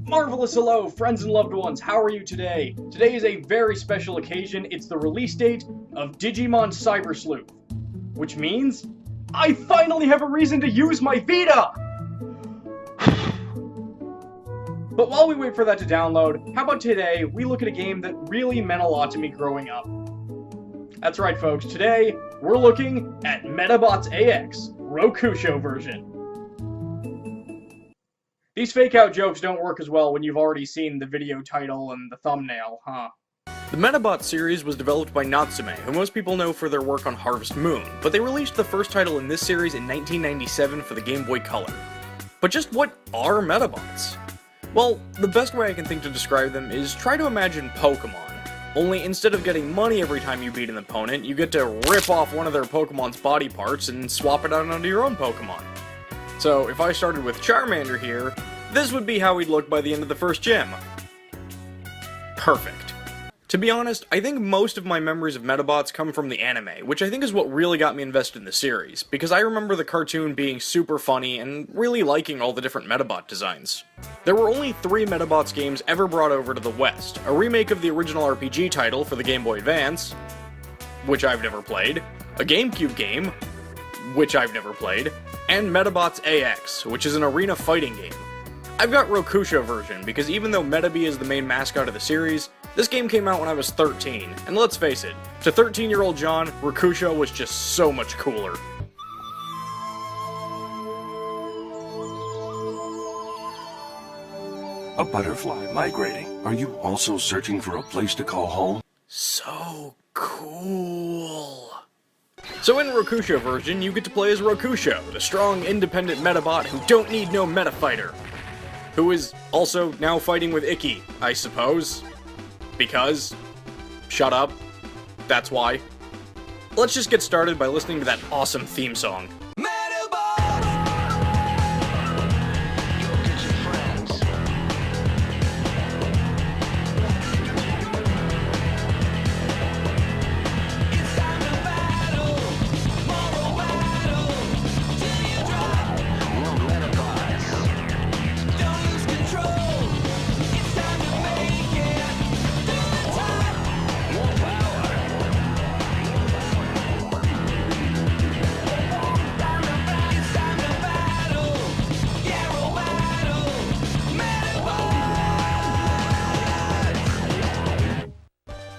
Marvelous hello, friends and loved ones, how are you today? Today is a very special occasion. It's the release date of Digimon Cyber Sleuth, which means I finally have a reason to use my Vita! But while we wait for that to download, how about today we look at a game that really meant a lot to me growing up. That's right folks, today we're looking at Medabots AX, Rokusho version. These fake-out jokes don't work as well when you've already seen the video title and the thumbnail, huh? The Medabots series was developed by Natsume, who most people know for their work on Harvest Moon, but they released the first title in this series in 1997 for the Game Boy Color. But just what are Medabots? Well, the best way I can think to describe them is try to imagine Pokemon. Only instead of getting money every time you beat an opponent, you get to rip off one of their Pokemon's body parts and swap it out onto your own Pokemon. So if I started with Charmander here, this would be how he'd look by the end of the first gym. Perfect. To be honest, I think most of my memories of Medabots come from the anime, which I think is what really got me invested in the series, because I remember the cartoon being super funny and really liking all the different Medabot designs. There were only 3 Medabots games ever brought over to the West: a remake of the original RPG title for the Game Boy Advance, which I've never played, a GameCube game, which I've never played, and Medabots AX, which is an arena fighting game. I've got Rokusho version, because even though Medabi is the main mascot of the series, this game came out when I was 13, and let's face it, to 13-year-old John, Rokusho was just so much cooler. A butterfly migrating. Are you also searching for a place to call home? So cool. So in Rokusho version, you get to play as Rokusho, the strong, independent Medabot who don't need no meta fighter. Who is also now fighting with Ikki, I suppose. Because... shut up. That's why. Let's just get started by listening to that awesome theme song.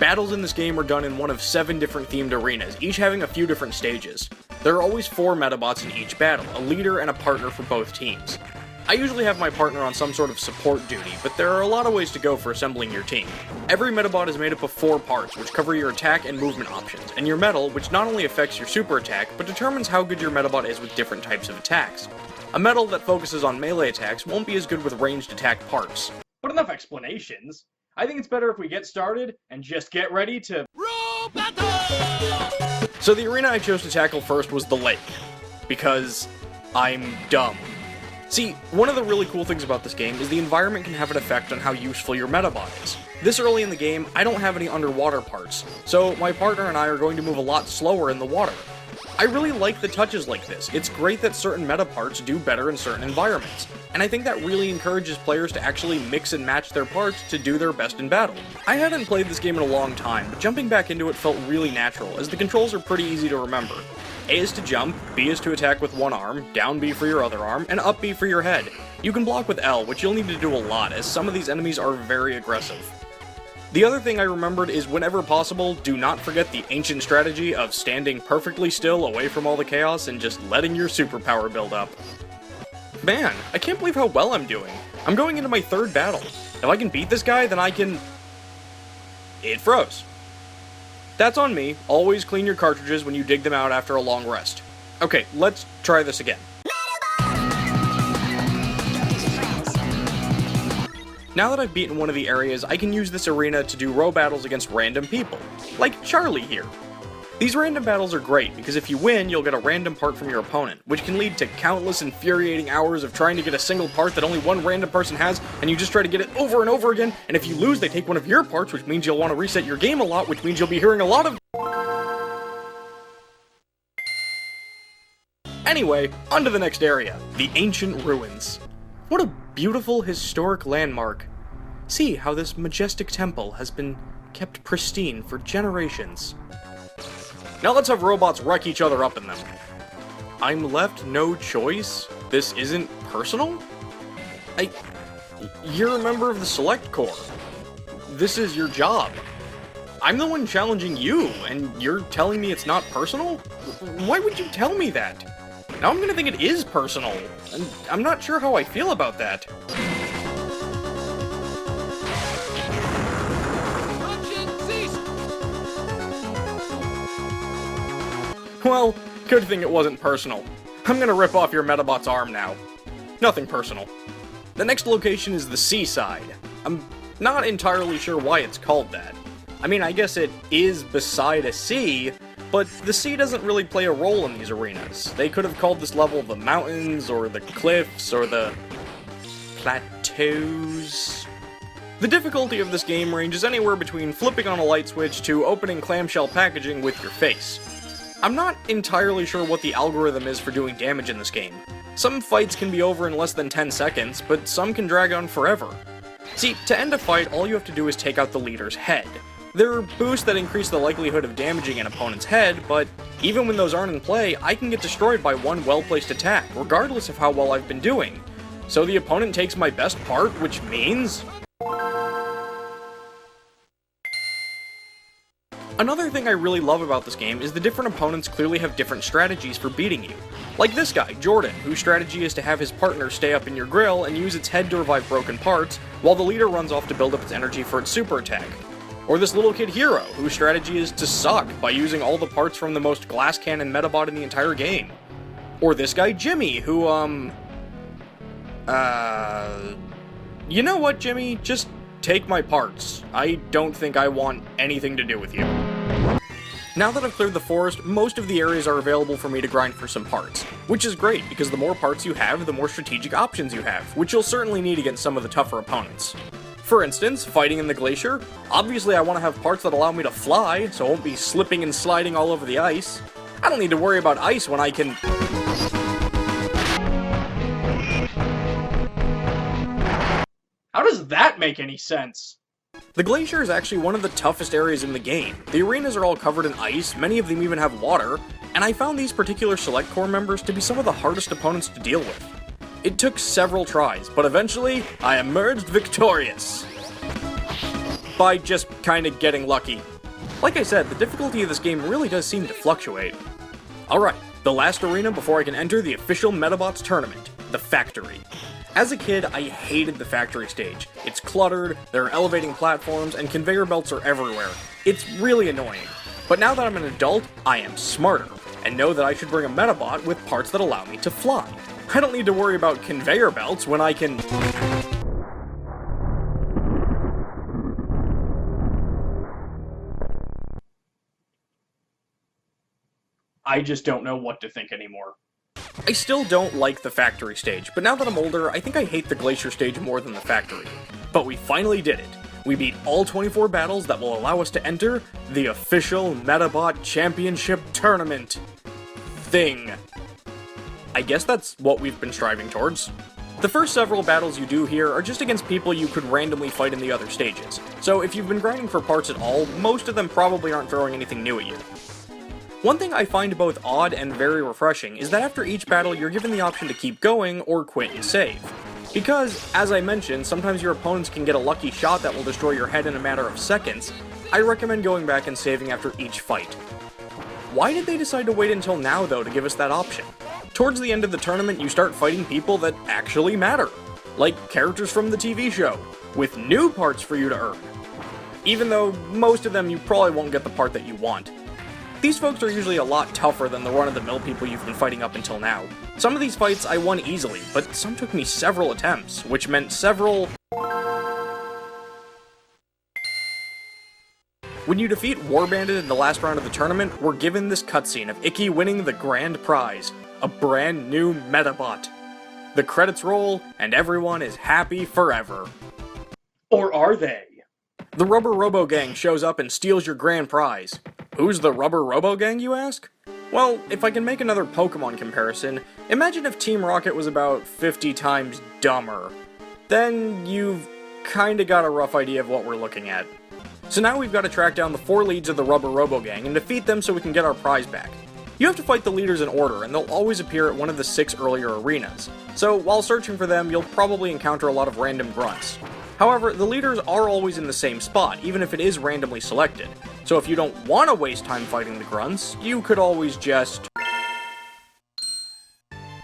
Battles in this game are done in one of 7 different themed arenas, each having a few different stages. There are always 4 Medabots in each battle, a leader and a partner for both teams. I usually have my partner on some sort of support duty, but there are a lot of ways to go for assembling your team. Every Medabot is made up of 4 parts, which cover your attack and movement options, and your medal, which not only affects your super attack, but determines how good your Medabot is with different types of attacks. A medal that focuses on melee attacks won't be as good with ranged attack parts. But enough explanations. I think it's better if we get started and just get ready to Robattle! So the arena I chose to tackle first was the lake, because I'm dumb. See, one of the really cool things about this game is the environment can have an effect on how useful your Medabot is. This early in the game, I don't have any underwater parts, so my partner and I are going to move a lot slower in the water. I really like the touches like this. It's great that certain meta parts do better in certain environments, and I think that really encourages players to actually mix and match their parts to do their best in battle. I hadn't played this game in a long time, but jumping back into it felt really natural, as the controls are pretty easy to remember. A is to jump, B is to attack with one arm, down B for your other arm, and up B for your head. You can block with L, which you'll need to do a lot, as some of these enemies are very aggressive. The other thing I remembered is whenever possible, do not forget the ancient strategy of standing perfectly still away from all the chaos and just letting your superpower build up. Man, I can't believe how well I'm doing. I'm going into my 3rd battle. If I can beat this guy, then I can... It froze. That's on me. Always clean your cartridges when you dig them out after a long rest. Okay, let's try this again. Now that I've beaten one of the areas, I can use this arena to do Robattles against random people, like Charlie here. These random battles are great, because if you win, you'll get a random part from your opponent, which can lead to countless infuriating hours of trying to get a single part that only one random person has, and you just try to get it over and over again, and if you lose, they take one of your parts, which means you'll want to reset your game a lot, which means you'll be hearing a lot of... Anyway, on to the next area, the Ancient Ruins. What a beautiful historic landmark. See how this majestic temple has been kept pristine for generations. Now let's have robots wreck each other up in them. I'm left no choice? This isn't personal? You're a member of the Select Corps. This is your job. I'm the one challenging you, and you're telling me it's not personal? Why would you tell me that? Now I'm gonna think it is personal, and I'm not sure how I feel about that. Well, good thing it wasn't personal. I'm gonna rip off your Medabot's arm now. Nothing personal. The next location is the seaside. I'm not entirely sure why it's called that. I mean, I guess it is beside a sea, but the sea doesn't really play a role in these arenas. They could have called this level the mountains, or the cliffs, or the plateaus. The difficulty of this game ranges anywhere between flipping on a light switch to opening clamshell packaging with your face. I'm not entirely sure what the algorithm is for doing damage in this game. Some fights can be over in less than 10 seconds, but some can drag on forever. See, to end a fight, all you have to do is take out the leader's head. There are boosts that increase the likelihood of damaging an opponent's head, but even when those aren't in play, I can get destroyed by one well-placed attack, regardless of how well I've been doing. So the opponent takes my best part, which means... Another thing I really love about this game is the different opponents clearly have different strategies for beating you. Like this guy, Jordan, whose strategy is to have his partner stay up in your grill and use its head to revive broken parts, while the leader runs off to build up its energy for its super attack. Or this little kid Hero, whose strategy is to suck by using all the parts from the most glass cannon Medabot in the entire game. Or this guy Jimmy, who, you know what, Jimmy? Just take my parts. I don't think I want anything to do with you. Now that I've cleared the forest, most of the areas are available for me to grind for some parts, which is great because the more parts you have, the more strategic options you have, which you'll certainly need against some of the tougher opponents. For instance, fighting in the glacier, obviously I want to have parts that allow me to fly, so I won't be slipping and sliding all over the ice. I don't need to worry about ice when I can... How does that make any sense? The glacier is actually one of the toughest areas in the game. The arenas are all covered in ice, many of them even have water, and I found these particular Select Corps members to be some of the hardest opponents to deal with. It took several tries, but eventually, I emerged victorious. By just kinda getting lucky. Like I said, the difficulty of this game really does seem to fluctuate. Alright, the last arena before I can enter the official Medabots tournament, the factory. As a kid, I hated the factory stage. It's cluttered, there are elevating platforms, and conveyor belts are everywhere. It's really annoying. But now that I'm an adult, I am smarter, and know that I should bring a Medabot with parts that allow me to fly. I don't need to worry about conveyor belts when I can... I just don't know what to think anymore. I still don't like the factory stage, but now that I'm older, I think I hate the glacier stage more than the factory. But we finally did it. We beat all 24 battles that will allow us to enter the official Medabot Championship Tournament thing. I guess that's what we've been striving towards. The first several battles you do here are just against people you could randomly fight in the other stages, so if you've been grinding for parts at all, most of them probably aren't throwing anything new at you. One thing I find both odd and very refreshing is that after each battle you're given the option to keep going or quit and save. Because, as I mentioned, sometimes your opponents can get a lucky shot that will destroy your head in a matter of seconds, I recommend going back and saving after each fight. Why did they decide to wait until now though to give us that option? Towards the end of the tournament you start fighting people that actually matter, like characters from the TV show, with new parts for you to earn. Even though most of them you probably won't get the part that you want. These folks are usually a lot tougher than the run-of-the-mill people you've been fighting up until now. Some of these fights I won easily, but some took me several attempts, which meant several... When you defeat War Bandit in the last round of the tournament, we're given this cutscene of Icky winning the grand prize, a brand new Medabot. The credits roll, and everyone is happy forever. Or are they? The Rubber Robo Gang shows up and steals your grand prize. Who's the Rubber Robo Gang, you ask? Well, if I can make another Pokemon comparison, imagine if Team Rocket was about 50 times dumber. Then you've kinda got a rough idea of what we're looking at. So now we've got to track down the 4 leads of the Rubber Robo Gang and defeat them so we can get our prize back. You have to fight the leaders in order, and they'll always appear at one of the 6 earlier arenas. So while searching for them, you'll probably encounter a lot of random grunts. However, the leaders are always in the same spot, even if it is randomly selected. So if you don't want to waste time fighting the grunts, you could always just...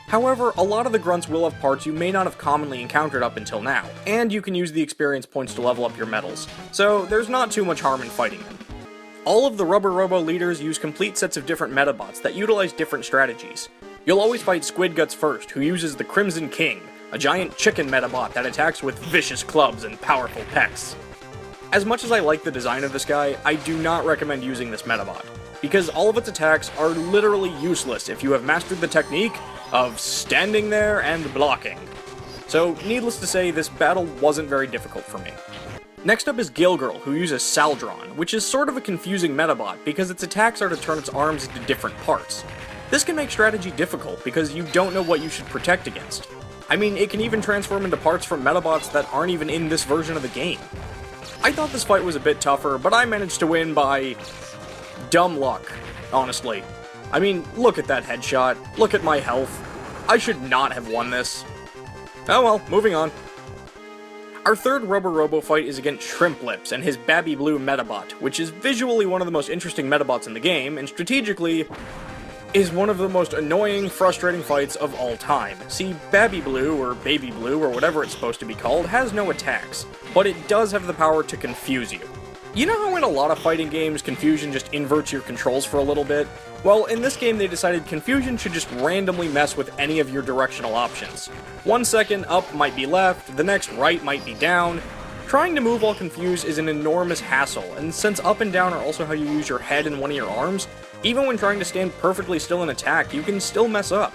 However, a lot of the grunts will have parts you may not have commonly encountered up until now, and you can use the experience points to level up your medals, so there's not too much harm in fighting them. All of the Rubber Robo leaders use complete sets of different Medabots that utilize different strategies. You'll always fight Squid Guts first, who uses the Crimson King, a giant chicken Medabot that attacks with vicious clubs and powerful pecs. As much as I like the design of this guy, I do not recommend using this Medabot, because all of its attacks are literally useless if you have mastered the technique of standing there and blocking. So, needless to say, this battle wasn't very difficult for me. Next up is Gilgirl, who uses Saldron, which is sort of a confusing Medabot because its attacks are to turn its arms into different parts. This can make strategy difficult because you don't know what you should protect against. I mean, it can even transform into parts from Medabots that aren't even in this version of the game. I thought this fight was a bit tougher, but I managed to win by... dumb luck, honestly. I mean, look at that headshot, look at my health. I should not have won this. Oh well, moving on. Our third Rubber Robo fight is against Shrimp Lips and his Babby Blue Medabot, which is visually one of the most interesting Medabots in the game, and strategically is one of the most annoying, frustrating fights of all time. See, Babby Blue, or Baby Blue, or whatever it's supposed to be called, has no attacks, but it does have the power to confuse you. You know how in a lot of fighting games, confusion just inverts your controls for a little bit? Well, in this game they decided confusion should just randomly mess with any of your directional options. 1 second up might be left, the next right might be down. Trying to move while confused is an enormous hassle, and since up and down are also how you use your head and one of your arms, even when trying to stand perfectly still in attack, you can still mess up.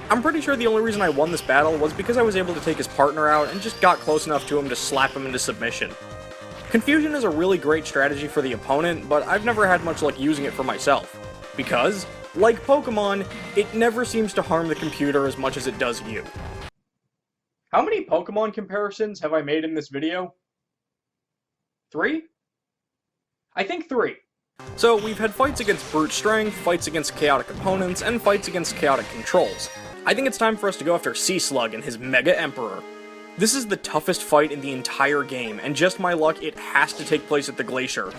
I'm pretty sure the only reason I won this battle was because I was able to take his partner out and just got close enough to him to slap him into submission. Confusion is a really great strategy for the opponent, but I've never had much luck using it for myself. Because, like Pokemon, it never seems to harm the computer as much as it does you. How many Pokemon comparisons have I made in this video? 3? I think 3. So we've had fights against brute strength, fights against chaotic opponents, and fights against chaotic controls. I think it's time for us to go after Sea-Slug and his Mega Emperor. This is the toughest fight in the entire game, and just my luck, it has to take place at the Glacier.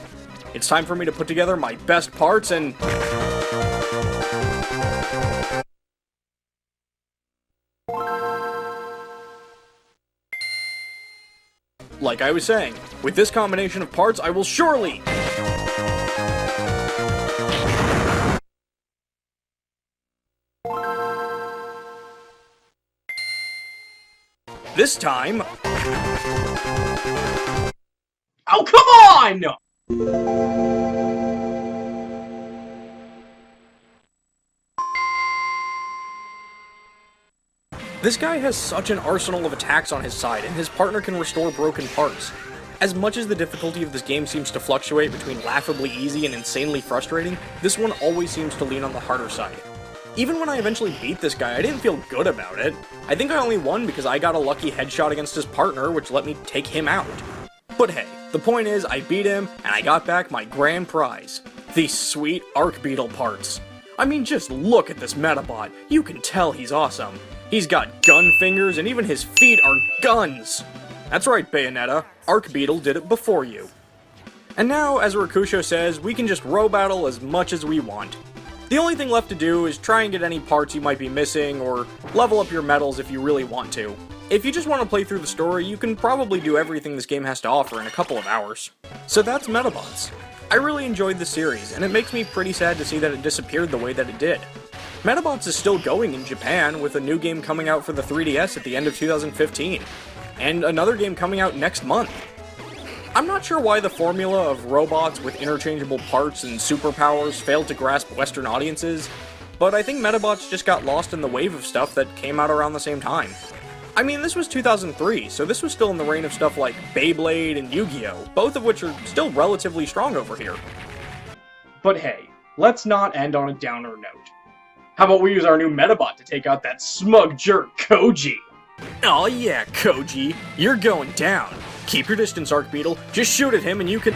It's time for me to put together my best parts and... like I was saying, with this combination of parts, I will surely... this time... oh, come on! This guy has such an arsenal of attacks on his side, and his partner can restore broken parts. As much as the difficulty of this game seems to fluctuate between laughably easy and insanely frustrating, this one always seems to lean on the harder side. Even when I eventually beat this guy, I didn't feel good about it. I think I only won because I got a lucky headshot against his partner, which let me take him out. But hey, the point is, I beat him, and I got back my grand prize. These sweet Arc-Beetle parts. I mean, just look at this Medabot. You can tell he's awesome. He's got gun fingers, and even his feet are guns! That's right, Bayonetta. Arc-Beetle did it before you. And now, as Rokusho says, we can just Robattle as much as we want. The only thing left to do is try and get any parts you might be missing, or level up your medals if you really want to. If you just want to play through the story, you can probably do everything this game has to offer in a couple of hours. So that's Medabots. I really enjoyed the series, and it makes me pretty sad to see that it disappeared the way that it did. Medabots is still going in Japan, with a new game coming out for the 3DS at the end of 2015, and another game coming out next month. I'm not sure why the formula of robots with interchangeable parts and superpowers failed to grasp Western audiences, but I think Medabots just got lost in the wave of stuff that came out around the same time. I mean, this was 2003, so this was still in the reign of stuff like Beyblade and Yu-Gi-Oh!, both of which are still relatively strong over here. But hey, let's not end on a downer note. How about we use our new Medabot to take out that smug jerk, Koji? Oh yeah, Koji, you're going down. Keep your distance, Arc Beetle. Just shoot at him and you can...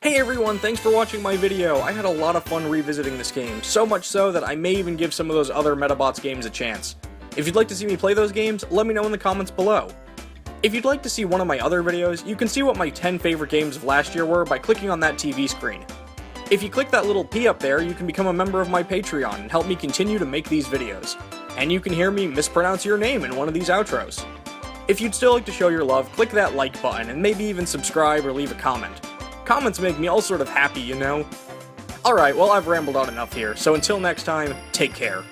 Hey everyone, thanks for watching my video. I had a lot of fun revisiting this game, so much so that I may even give some of those other Medabots games a chance. If you'd like to see me play those games, let me know in the comments below. If you'd like to see one of my other videos, you can see what my 10 favorite games of last year were by clicking on that TV screen. If you click that little P up there, you can become a member of my Patreon and help me continue to make these videos. And you can hear me mispronounce your name in one of these outros. If you'd still like to show your love, click that like button and maybe even subscribe or leave a comment. Comments make me all sort of happy, you know? Alright, well I've rambled on enough here, so until next time, take care.